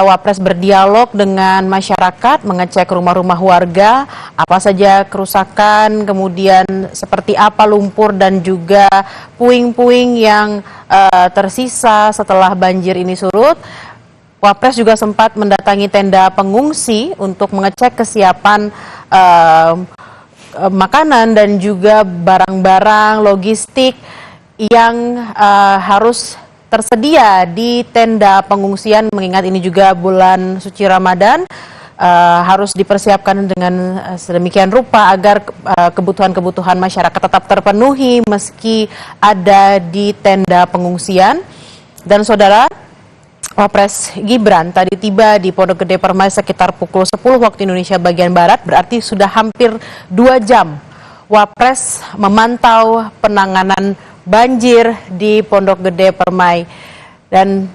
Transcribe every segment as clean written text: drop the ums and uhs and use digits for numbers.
Wapres berdialog dengan masyarakat, mengecek rumah-rumah warga, apa saja kerusakan, kemudian seperti apa lumpur dan juga puing-puing yang tersisa setelah banjir ini surut. Wapres juga sempat mendatangi tenda pengungsi untuk mengecek kesiapan makanan dan juga barang-barang logistik yang harus tersedia di tenda pengungsian, mengingat ini juga bulan suci Ramadan, harus dipersiapkan dengan sedemikian rupa agar kebutuhan-kebutuhan masyarakat tetap terpenuhi meski ada di tenda pengungsian. Dan saudara, Wapres Gibran tadi tiba di Pondok Gede Permai sekitar pukul 10 waktu Indonesia bagian Barat, berarti sudah hampir 2 jam Wapres memantau penanganan banjir di Pondok Gede Permai. Dan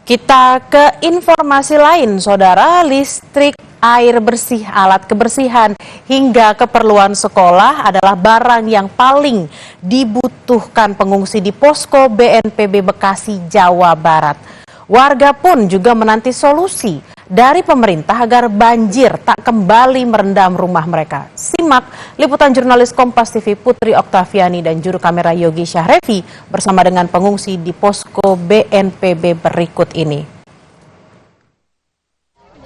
kita ke informasi lain, saudara. Listrik, air bersih, alat kebersihan hingga keperluan sekolah adalah barang yang paling dibutuhkan pengungsi di posko BNPB Bekasi, Jawa Barat. Warga pun juga menanti solusi dari pemerintah agar banjir tak kembali merendam rumah mereka. Simak liputan jurnalis Kompas TV Putri Oktaviani dan juru kamera Yogi Syahrevi bersama dengan pengungsi di posko BNPB berikut ini.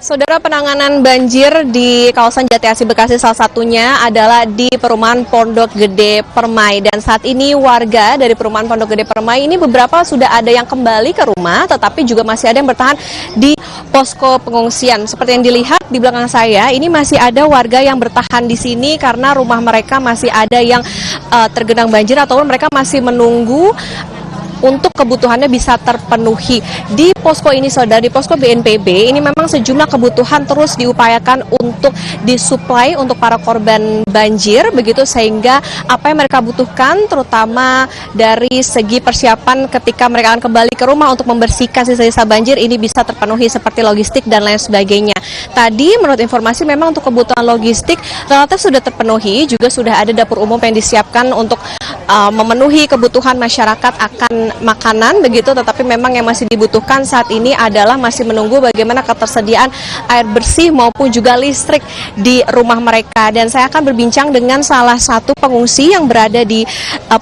Saudara, penanganan banjir di kawasan Jati Asih Bekasi salah satunya adalah di perumahan Pondok Gede Permai. Dan saat ini warga dari perumahan Pondok Gede Permai ini beberapa sudah ada yang kembali ke rumah, tetapi juga masih ada yang bertahan di posko pengungsian. Seperti yang dilihat di belakang saya, ini masih ada warga yang bertahan di sini karena rumah mereka masih ada yang tergenang banjir ataupun mereka masih menunggu untuk kebutuhannya bisa terpenuhi. Di posko ini, saudara, di posko BNPB ini memang sejumlah kebutuhan terus diupayakan untuk disuplai untuk para korban banjir, begitu, sehingga apa yang mereka butuhkan terutama dari segi persiapan ketika mereka akan kembali ke rumah untuk membersihkan sisa-sisa banjir ini bisa terpenuhi seperti logistik dan lain sebagainya. Tadi menurut informasi memang untuk kebutuhan logistik relatif sudah terpenuhi, juga sudah ada dapur umum yang disiapkan untuk memenuhi kebutuhan masyarakat akan makanan, begitu, tetapi memang yang masih dibutuhkan saat ini adalah masih menunggu bagaimana ketersediaan air bersih maupun juga listrik di rumah mereka. Dan saya akan berbincang dengan salah satu pengungsi yang berada di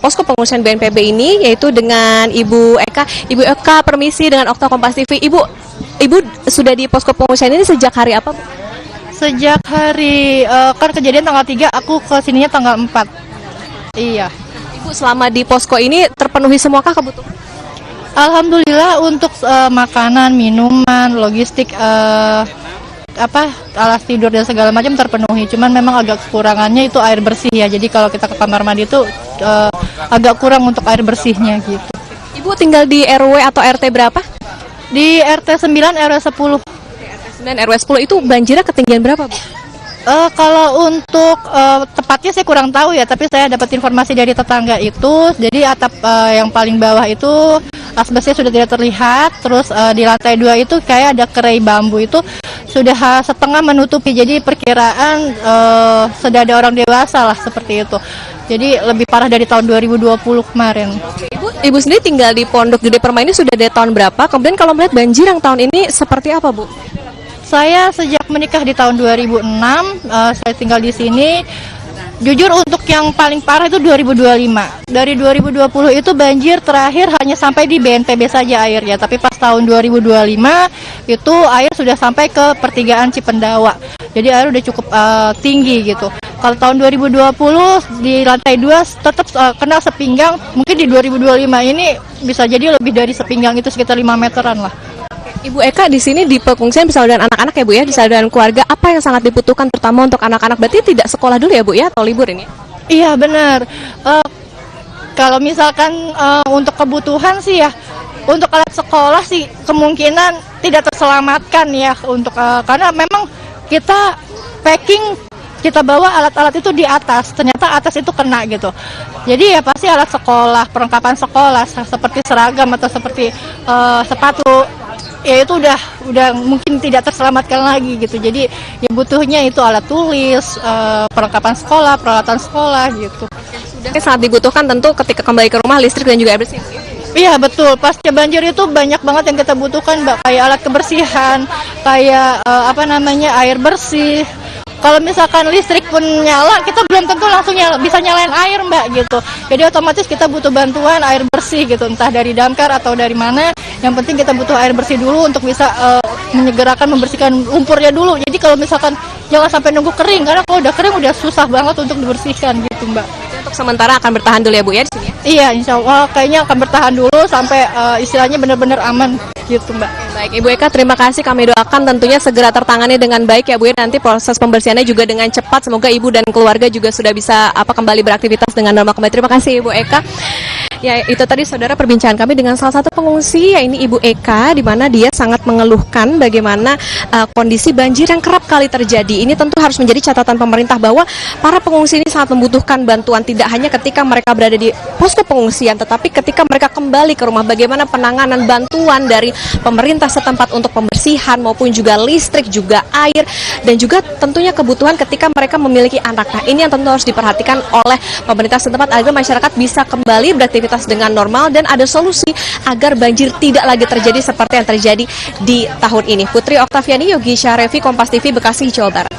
posko pengungsian BNPB ini, yaitu dengan Ibu Eka. Ibu Eka, permisi dengan Okta Kompas TV. Ibu sudah di posko pengungsian ini sejak hari apa, Bu? Sejak hari, kan kejadian tanggal 3, aku kesininya tanggal 4. Iya. Ibu, selama di posko ini terpenuhi semuakah kebutuhan? Alhamdulillah untuk makanan, minuman, logistik, alas tidur dan segala macam terpenuhi. Cuman memang agak kekurangannya itu air bersih ya. Jadi kalau kita ke kamar mandi itu agak kurang untuk air bersihnya gitu. Ibu tinggal di RW atau RT berapa? Di RT 9 RW 10. RT 9 RW 10 itu banjirnya ketinggian berapa, Bu? Kalau untuk tepatnya saya kurang tahu ya, tapi saya dapat informasi dari tetangga itu. Jadi atap yang paling bawah itu asbesnya sudah tidak terlihat. Terus di lantai 2 itu kayak ada kerai bambu itu sudah setengah menutupi. Jadi perkiraan sudah ada orang dewasa lah seperti itu. Jadi lebih parah dari tahun 2020 kemarin. Ibu sendiri tinggal di Pondok Gede Permai ini sudah dari tahun berapa? Kemudian kalau melihat banjir yang tahun ini seperti apa, Bu? Saya sejak menikah di tahun 2006, saya tinggal di sini. Jujur untuk yang paling parah itu 2025. Dari 2020 itu banjir terakhir hanya sampai di BNPB saja airnya. Tapi pas tahun 2025 itu air sudah sampai ke pertigaan Cipendawa. Jadi air udah cukup tinggi gitu. Kalau tahun 2020 di lantai 2 tetap kena sepinggang. Mungkin di 2025 ini bisa jadi lebih dari sepinggang, itu sekitar 5 meteran lah. Ibu Eka di sini di pengungsian bersama dengan anak-anak ya, Bu ya, bersama dengan keluarga. Apa yang sangat dibutuhkan terutama untuk anak-anak? Berarti tidak sekolah dulu ya, Bu ya, atau libur ini? Iya benar. Kalau misalkan untuk kebutuhan sih ya, untuk alat sekolah sih kemungkinan tidak terselamatkan ya untuk karena memang kita packing, kita bawa alat-alat itu di atas, ternyata atas itu kena gitu. Jadi ya pasti alat sekolah, perlengkapan sekolah seperti seragam atau seperti sepatu, ya itu udah mungkin tidak terselamatkan lagi gitu. Jadi ya butuhnya itu alat tulis, perlengkapan sekolah, peralatan sekolah gitu. Sudah sangat dibutuhkan tentu ketika kembali ke rumah, listrik dan juga air bersih. Iya betul, pasca banjir itu banyak banget yang kita butuhkan Mbak, kayak alat kebersihan, kayak air bersih. Kalau misalkan listrik pun nyala, kita belum tentu langsung bisa nyalain air Mbak gitu. Jadi otomatis kita butuh bantuan air bersih gitu, entah dari damkar atau dari mana. Yang penting kita butuh air bersih dulu untuk bisa membersihkan lumpurnya dulu. Jadi kalau misalkan jangan sampai nunggu kering, karena kalau udah kering udah susah banget untuk dibersihkan gitu Mbak. Untuk sementara akan bertahan dulu ya Bu ya di sini ya? Iya, insya Allah kayaknya akan bertahan dulu sampai istilahnya benar-benar aman gitu Mbak. Baik, Ibu Eka, terima kasih. Kami doakan tentunya segera tertangani dengan baik ya Bu ya. Nanti proses pembersihannya juga dengan cepat. Semoga Ibu dan keluarga juga sudah bisa kembali beraktivitas dengan normal kembali. Terima kasih Ibu Eka. Ya, itu tadi saudara perbincangan kami dengan salah satu pengungsi, yaitu Ibu Eka, di mana dia sangat mengeluhkan bagaimana kondisi banjir yang kerap kali terjadi. Ini tentu harus menjadi catatan pemerintah bahwa para pengungsi ini sangat membutuhkan bantuan, tidak hanya ketika mereka berada di posko pengungsian, tetapi ketika mereka kembali ke rumah, bagaimana penanganan bantuan dari pemerintah setempat untuk pembersihan maupun juga listrik, juga air, dan juga tentunya kebutuhan ketika mereka memiliki anak. Nah, ini yang tentu harus diperhatikan oleh pemerintah setempat agar masyarakat bisa kembali beraktivitas dengan normal dan ada solusi agar banjir tidak lagi terjadi seperti yang terjadi di tahun ini. Putri Oktaviani, Yogi Syahrevi, Kompas TV, Bekasi, Jawa Barat.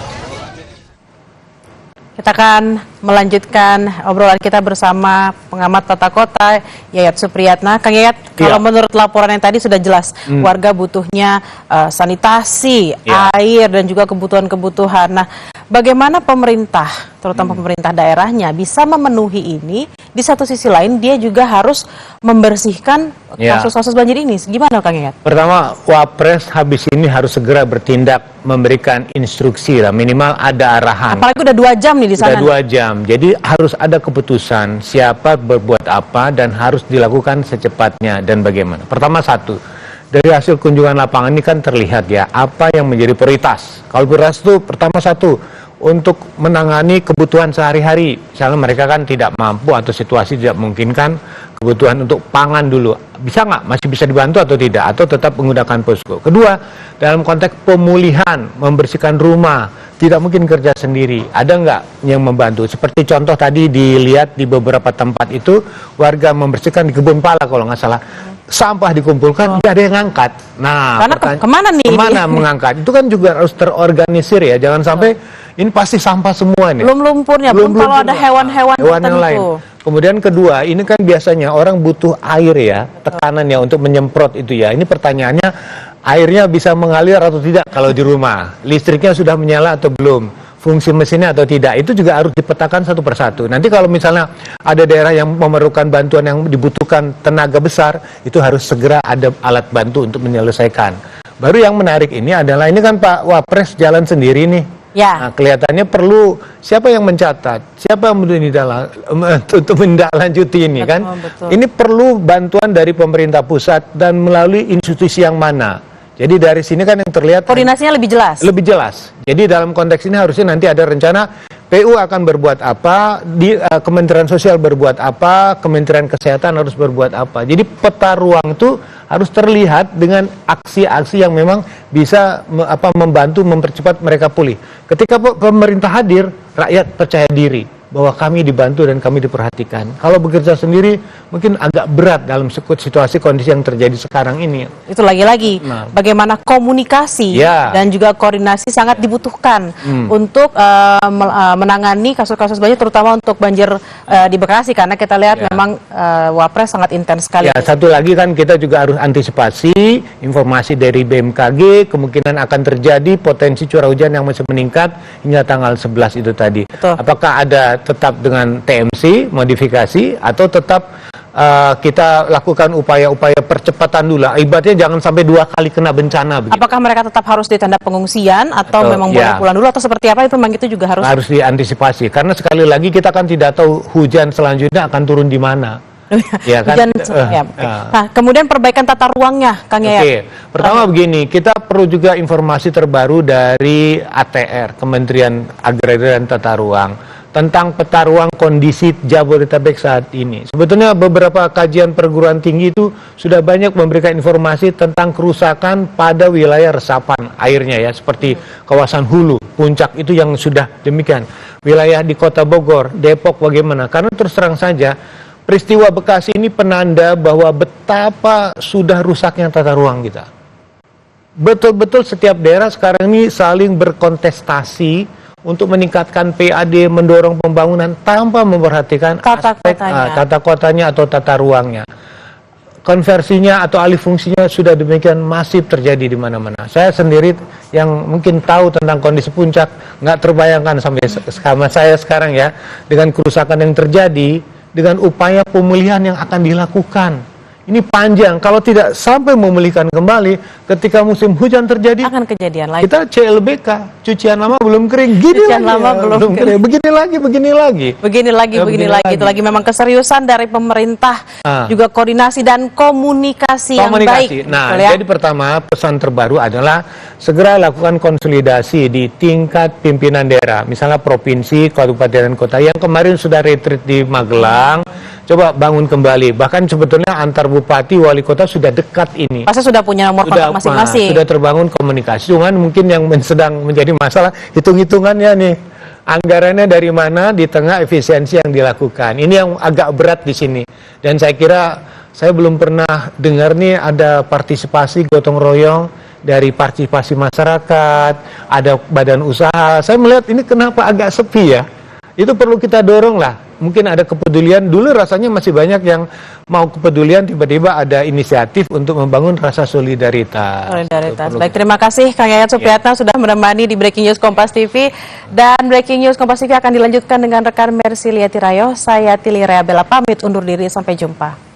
Kita akan melanjutkan obrolan kita bersama pengamat tata kota Yayat Supriyatna. Kang Yayat, kalau menurut laporan yang tadi sudah jelas warga butuhnya sanitasi, air dan juga kebutuhan-kebutuhan. Nah, bagaimana pemerintah, terutama pemerintah daerahnya bisa memenuhi ini? Di satu sisi lain dia juga harus membersihkan kasus-kasus banjir ini. Gimana Kang Yayat? Pertama, Wapres habis ini harus segera bertindak, memberikan instruksi lah, minimal ada arahan. Apalagi udah 2 jam nih di sana. Sudah 2 jam, jadi harus ada keputusan siapa berbuat apa dan harus dilakukan secepatnya dan bagaimana. Pertama satu, dari hasil kunjungan lapangan ini kan terlihat ya apa yang menjadi prioritas. Kalau prioritas itu pertama satu, untuk menangani kebutuhan sehari-hari. Misalnya mereka kan tidak mampu atau situasi tidak memungkinkan kebutuhan untuk pangan dulu. Bisa nggak? Masih bisa dibantu atau tidak? Atau tetap menggunakan posko. Kedua, dalam konteks pemulihan, membersihkan rumah, tidak mungkin kerja sendiri. Ada nggak yang membantu? Seperti contoh tadi dilihat di beberapa tempat itu, warga membersihkan di kebun pala kalau nggak salah. Sampah dikumpulkan, tidak ada yang ngangkat. Nah, kemana nih? Kemana mengangkat? Itu kan juga harus terorganisir ya. Jangan sampai ini pasti sampah semua nih. Belum lumpurnya, belum kalau ada hewan-hewan yang lain. Kemudian kedua, ini kan biasanya orang butuh air ya, tekanannya untuk menyemprot itu ya. Ini pertanyaannya, airnya bisa mengalir atau tidak kalau di rumah? Listriknya sudah menyala atau belum? Fungsi mesinnya atau tidak, itu juga harus dipetakan satu persatu. Nanti kalau misalnya ada daerah yang memerlukan bantuan yang dibutuhkan tenaga besar, itu harus segera ada alat bantu untuk menyelesaikan. Baru yang menarik ini adalah, ini kan Pak Wapres jalan sendiri nih. Ya. Nah, kelihatannya perlu siapa yang mencatat, siapa yang untuk menindaklanjuti ini kan. Betul. Ini perlu bantuan dari pemerintah pusat dan melalui institusi yang mana. Jadi dari sini kan yang terlihat koordinasinya lebih jelas. Lebih jelas. Jadi dalam konteks ini harusnya nanti ada rencana PU akan berbuat apa, di Kementerian Sosial berbuat apa, Kementerian Kesehatan harus berbuat apa. Jadi peta ruang itu harus terlihat dengan aksi-aksi yang memang bisa membantu mempercepat mereka pulih. Ketika pemerintah hadir, rakyat percaya diri bahwa kami dibantu dan kami diperhatikan. Kalau bekerja sendiri mungkin agak berat dalam situasi kondisi yang terjadi sekarang ini. Itu lagi-lagi bagaimana komunikasi dan juga koordinasi sangat dibutuhkan untuk menangani kasus-kasus banjir, terutama untuk banjir di Bekasi, karena kita lihat memang Wapres sangat intens sekali. Ya, satu lagi kan kita juga harus antisipasi informasi dari BMKG, kemungkinan akan terjadi potensi curah hujan yang masih meningkat hingga tanggal 11 itu tadi. Betul. Apakah ada tetap dengan TMC modifikasi atau tetap kita lakukan upaya-upaya percepatan dulu? Ibaratnya jangan sampai 2 kali kena bencana begitu. Apakah mereka tetap harus di tenda pengungsian atau memang boleh pulang dulu atau seperti apa? Itu memang itu juga harus diantisipasi, karena sekali lagi kita kan tidak tahu hujan selanjutnya akan turun di mana. Ya kan? Nah, kemudian perbaikan tata ruangnya, Kang Yayat. Pertama begini, kita perlu juga informasi terbaru dari ATR, Kementerian Agraria dan Tata Ruang, tentang peta ruang kondisi Jabodetabek saat ini. Sebetulnya beberapa kajian perguruan tinggi itu sudah banyak memberikan informasi tentang kerusakan pada wilayah resapan airnya ya, seperti kawasan Hulu, Puncak itu yang sudah demikian. Wilayah di Kota Bogor, Depok bagaimana? Karena terus terang saja, peristiwa Bekasi ini penanda bahwa betapa sudah rusaknya tata ruang kita. Betul-betul setiap daerah sekarang ini saling berkontestasi untuk meningkatkan PAD, mendorong pembangunan tanpa memperhatikan aspek tata kotanya atau tata ruangnya. Konversinya atau alih fungsinya sudah demikian masif terjadi di mana-mana. Saya sendiri yang mungkin tahu tentang kondisi puncak, nggak terbayangkan sampai sama saya sekarang ya, dengan kerusakan yang terjadi, dengan upaya pemulihan yang akan dilakukan. Ini panjang, kalau tidak sampai memulihkan kembali, ketika musim hujan terjadi, Akan kejadian lagi. kita CLBK, cucian lama belum kering, gini Cucian lagi, lama belum kering. begini lagi. Begini lagi. Itu lagi memang keseriusan dari pemerintah, juga koordinasi dan komunikasi yang baik. Nah, betul ya? jadi pertama pesan terbaru adalah segera lakukan konsolidasi di tingkat pimpinan daerah, misalnya provinsi, kabupaten, dan kota yang kemarin sudah retreat di Magelang. Coba bangun kembali. Bahkan sebetulnya antar bupati, wali kota sudah dekat ini. Pasti sudah punya nomor kontak masing-masing. Sudah terbangun komunikasi. Cuman mungkin yang sedang menjadi masalah hitung-hitungannya nih. Anggarannya dari mana di tengah efisiensi yang dilakukan. Ini yang agak berat di sini. Dan saya kira saya belum pernah dengar nih ada partisipasi gotong royong dari partisipasi masyarakat, ada badan usaha. Saya melihat ini kenapa agak sepi ya. Itu perlu kita dorong lah. Mungkin ada kepedulian, dulu rasanya masih banyak yang mau kepedulian, tiba-tiba ada inisiatif untuk membangun rasa solidaritas. Baik, terima kasih Kang Yayat Supriyatna sudah menemani di Breaking News Kompas TV. Dan Breaking News Kompas TV akan dilanjutkan dengan rekan Mercy Liatirayo. Saya Tili Rea Bella pamit undur diri, sampai jumpa.